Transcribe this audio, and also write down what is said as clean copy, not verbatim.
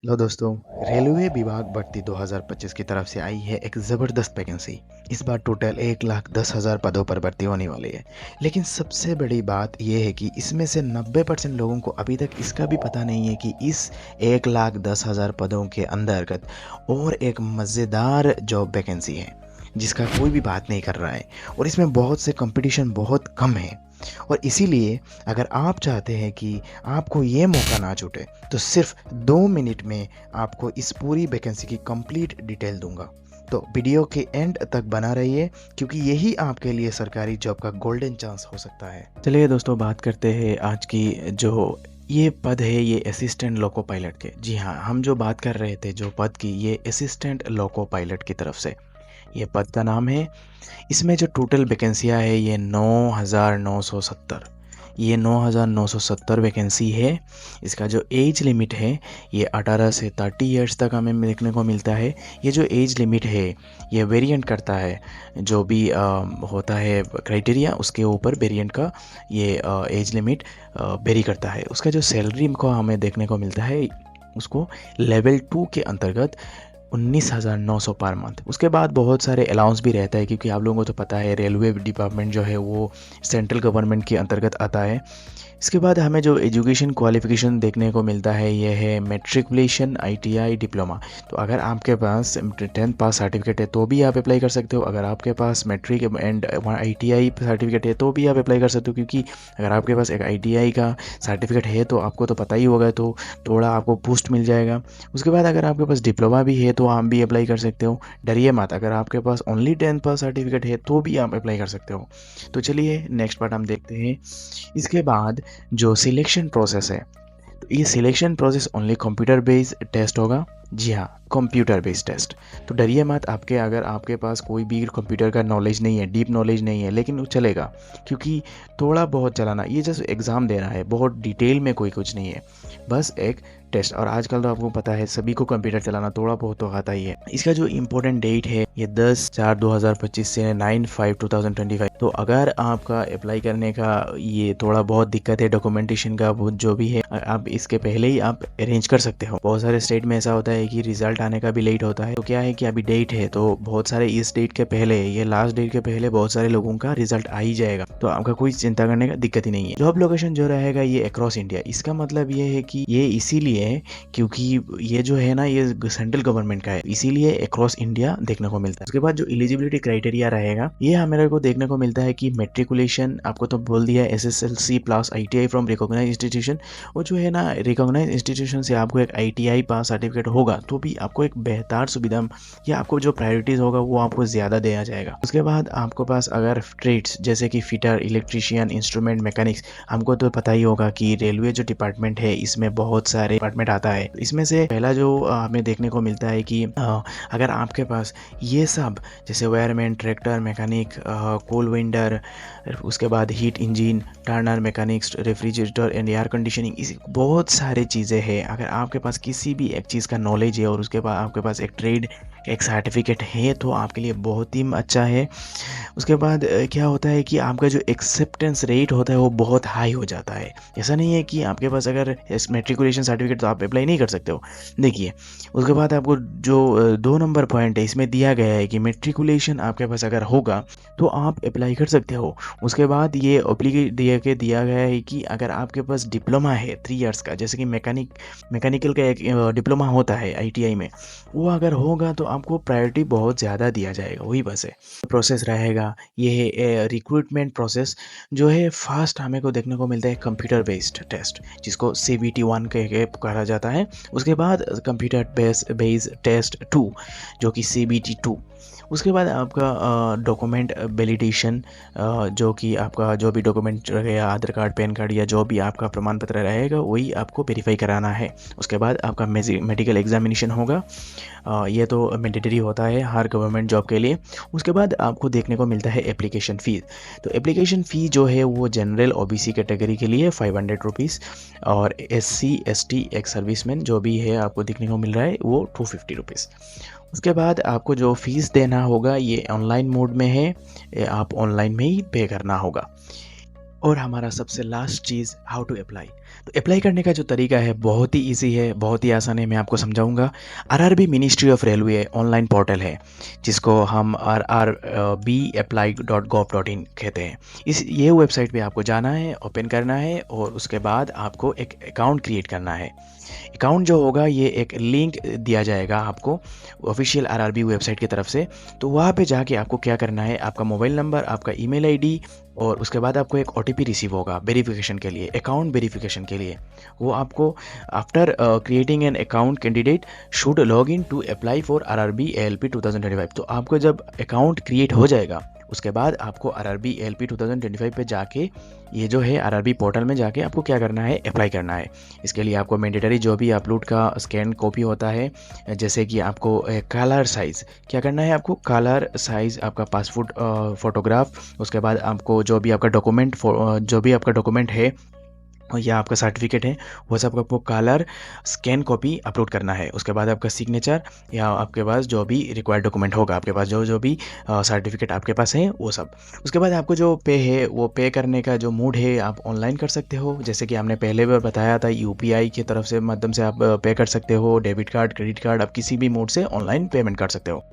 लो दोस्तों, रेलवे विभाग भर्ती 2025 की तरफ से आई है एक ज़बरदस्त वैकेंसी। इस बार टोटल 1,10,000 पदों पर भर्ती होने वाली है। लेकिन सबसे बड़ी बात यह है कि इसमें से 90% लोगों को अभी तक इसका भी पता नहीं है कि इस 1,10,000 पदों के अंतर्गत और एक मज़ेदार जॉब वैकेंसी है, जिसका कोई भी बात नहीं कर रहा है। और इसमें बहुत से कंपटीशन बहुत कम है। और इसीलिए अगर आप चाहते हैं कि आपको ये मौका ना छूटे, तो सिर्फ 2 मिनट में आपको इस पूरी वैकेंसी की कंप्लीट डिटेल दूंगा। तो वीडियो के एंड तक बना रहिए, क्योंकि यही आपके लिए सरकारी जॉब का गोल्डन चांस हो सकता है। चलिए दोस्तों, बात करते हैं आज की जो ये पद है, ये असिस्टेंट लोको पायलट के। जी हाँ, हम जो बात कर रहे थे जो पद की, ये असिस्टेंट लोको पायलट की तरफ से ये पद का नाम है। इसमें जो टोटल वैकेंसियाँ है ये 9,970, ये 9,970 वैकेंसी है। इसका जो एज लिमिट है ये 18 से 30 ईयर्स तक हमें देखने को मिलता है। ये जो एज लिमिट है ये वेरिएंट करता है, जो भी होता है क्राइटेरिया उसके ऊपर वेरिएंट का ये एज लिमिट वेरी करता है। उसका जो सैलरी को हमें देखने को मिलता है उसको लेवल 2 के अंतर्गत 19,900 पर मंथ। उसके बाद बहुत सारे अलाउंस भी रहता है, क्योंकि आप लोगों को तो पता है रेलवे डिपार्टमेंट जो है वो सेंट्रल गवर्नमेंट के अंतर्गत आता है। इसके बाद हमें जो एजुकेशन क्वालिफ़िकेशन देखने को मिलता है ये है मैट्रिकुलेशन, आईटीआई, डिप्लोमा। तो अगर आपके पास 10th पास सर्टिफिकेट है तो भी आप अप्लाई कर सकते हो। अगर आपके पास मैट्रिक एंड आईटीआई सर्टिफिकेट है तो भी आप अप्लाई कर सकते हो, क्योंकि अगर आपके पास एक आईटीआई का सर्टिफिकेट है तो आपको तो पता ही होगा, तो थोड़ा आपको बूस्ट मिल जाएगा। उसके बाद अगर आपके पास डिप्लोमा भी है तो आप भी अप्लाई कर सकते हो। डरिए मत, अगर आपके पास ओनली 10th पास सर्टिफिकेट है तो भी आप अप्लाई कर सकते हो। तो चलिए नेक्स्ट पार्ट हम देखते हैं। इसके बाद जो सिलेक्शन प्रोसेस है, तो ये selection process only computer based test होगा। जी हाँ, कंप्यूटर बेस्ड टेस्ट। तो डरिए मत, अगर आपके पास कोई भी कंप्यूटर का नॉलेज नहीं है, डीप नॉलेज नहीं है, लेकिन वो चलेगा, क्योंकि थोड़ा बहुत चलाना, ये जस्ट एग्ज़ाम देना है, बहुत डिटेल में कोई कुछ नहीं है, बस एक टेस्ट। और आजकल तो आपको पता है सभी को कंप्यूटर चलाना थोड़ा बहुत तो आता ही है। इसका जो इम्पोर्टेंट डेट है ये 10/4/2025 से 9/5/2025। तो अगर आपका अप्लाई करने का ये थोड़ा बहुत दिक्कत है डॉक्यूमेंटेशन का, वो जो भी है आप इसके पहले ही आप अरेंज कर सकते हो। बहुत सारे स्टेट में ऐसा होता है कि रिजल्ट आने का भी लेट होता है। तो क्या है कि अभी डेट है तो बहुत सारे इस डेट के पहले, ये लास्ट डेट के पहले बहुत सारे लोगों का रिजल्ट आ ही जाएगा। तो आपका कोई चिंता करने का दिक्कत ही नहीं है। जॉब लोकेशन जो रहेगा ये अक्रॉस इंडिया। इसका मतलब ये है कि ये इसीलिए है क्योंकि ये जो है ना ये सेंट्रल गवर्नमेंट का है, इसीलिए अक्रॉस इंडिया देखने को मिलता है। उसके बाद जो एलिजिबिलिटी क्राइटेरिया रहेगा ये हमारे को देखने को मिलता है कि मैट्रिकुलेशन आपको तो बोल दिया है, SSLC plus ITI from recognise institution. वो जो है ना रिकॉग्नाइज इंस्टीट्यूशन से आपको एक आईटीआई पास सर्टिफिकेट होगा तो भी आपको एक बेहतर सुविधा या आपको जो प्रायोरिटीज़ होगा वो आपको ज़्यादा दिया जाएगा। उसके बाद आपको पास अगर ट्रेड्स जैसे कि फिटर, इलेक्ट्रीशियन, इंस्ट्रूमेंट मैकेनिक्स, हमको तो पता ही होगा कि रेलवे जो डिपार्टमेंट है इसमें बहुत सारे डिपार्टमेंट आता है। इसमें से पहला जो हमें देखने को मिलता है कि अगर आपके पास ये सब जैसे वायरमैन, ट्रैक्टर मैकेनिक, कोल वेंडर, उसके बाद heat engine, Turner mechanics, refrigerator and air conditioning, इसी बहुत सारी चीज़ें हैं। अगर आपके पास किसी भी एक चीज़ का नॉलेज है और उसके बाद आपके पास एक ट्रेड एक सर्टिफिकेट है तो आपके लिए बहुत ही अच्छा है। उसके बाद क्या होता है कि आपका जो एक्सेप्टेंस रेट होता है वो बहुत हाई हो जाता है। ऐसा नहीं है कि आपके पास अगर मैट्रिकुलेशन सर्टिफिकेट तो आप अप्लाई नहीं कर सकते हो। देखिए, उसके बाद आपको जो 2 नंबर पॉइंट है इसमें दिया गया है कि मैट्रिकुलेशन आपके पास अगर होगा तो आप अप्लाई कर सकते हो। उसके बाद ये दिया गया है कि अगर आपके पास डिप्लोमा है 3 इयर्स का, जैसे कि मैकेनिकल का एक डिप्लोमा होता है आईटीआई में, वो अगर होगा तो आपको प्रायोरिटी बहुत ज़्यादा दिया जाएगा। वही बस है प्रोसेस रहेगा। ये है रिक्रूटमेंट प्रोसेस जो है फास्ट हमें को देखने को मिलता है कंप्यूटर बेस्ड टेस्ट, जिसको CBT 1 कह के पुकारा जाता है। उसके बाद कंप्यूटर बेस्ड टेस्ट 2 जो कि CBT 2। उसके बाद आपका डॉक्यूमेंट वैलिडेशन, जो कि आपका जो भी डॉक्यूमेंट रहेगा, आधार कार्ड, पैन कार्ड या जो भी आपका प्रमाण पत्र रहेगा वही आपको वेरीफाई कराना है। उसके बाद आपका मेडिकल एग्जामिनेशन होगा। ये तो मैंडेटरी होता है हर गवर्नमेंट जॉब के लिए। उसके बाद आपको देखने को मिलता है एप्लीकेशन फ़ीस। तो एप्लीकेशन फ़ी जो है वो जनरल OBC कैटेगरी के लिए 500 रुपीज़, और SC ST एक्स सर्विसमैन जो भी है आपको देखने को मिल रहा है वो 250 रुपीज़। उसके बाद आपको जो फ़ीस देना होगा ये ऑनलाइन मोड में है, ये आप ऑनलाइन में ही पे करना होगा। और हमारा सबसे लास्ट चीज़, हाउ टू अप्लाई। तो अप्लाई करने का जो तरीका है बहुत ही ईज़ी है, बहुत ही आसान है, मैं आपको समझाऊँगा। RRB ministry of railway online portal है, जिसको हम rrbapply.gov.in कहते हैं। इस ये वेबसाइट पे आपको जाना है, ओपन करना है और उसके बाद आपको एक अकाउंट क्रिएट करना है। अकाउंट जो होगा ये एक लिंक दिया जाएगा आपको ऑफिशियल आरआरबी वेबसाइट की तरफ से। तो वहाँ पे जाके आपको क्या करना है, आपका मोबाइल नंबर, आपका ईमेल आईडी और उसके बाद आपको एक ओटीपी रिसीव होगा वेरिफिकेशन के लिए, अकाउंट वेरिफिकेशन के लिए। वो आपको after creating an account candidate should log in to apply for RRB ALP 2025। तो आपको जब अकाउंट क्रिएट हो जाएगा उसके बाद आपको आरआरबी एएलपी 2025 पे जाके ये जो है आरआरबी पोर्टल में जाके आपको क्या करना है, अप्लाई करना है। इसके लिए आपको मैंडेटरी जो भी अपलोड का स्कैन कॉपी होता है, जैसे कि आपको कलर साइज़ क्या करना है, आपको कलर साइज़ आपका पासपोर्ट फ़ोटोग्राफ, उसके बाद आपको जो भी आपका डॉक्यूमेंट है या आपका सर्टिफिकेट है वो सब आपको कलर स्कैन कॉपी अपलोड करना है। उसके बाद आपका सिग्नेचर या आपके पास जो भी रिक्वायर्ड डॉक्यूमेंट होगा, आपके पास जो जो भी सर्टिफिकेट आपके पास है वो सब। उसके बाद आपको जो पे है वो पे करने का जो मोड है आप ऑनलाइन कर सकते हो, जैसे कि हमने पहले भी बताया था यूपीआई की तरफ से माध्यम से आप पे कर सकते हो, डेबिट कार्ड, क्रेडिट कार्ड, आप किसी भी मोड से ऑनलाइन पेमेंट कर सकते हो।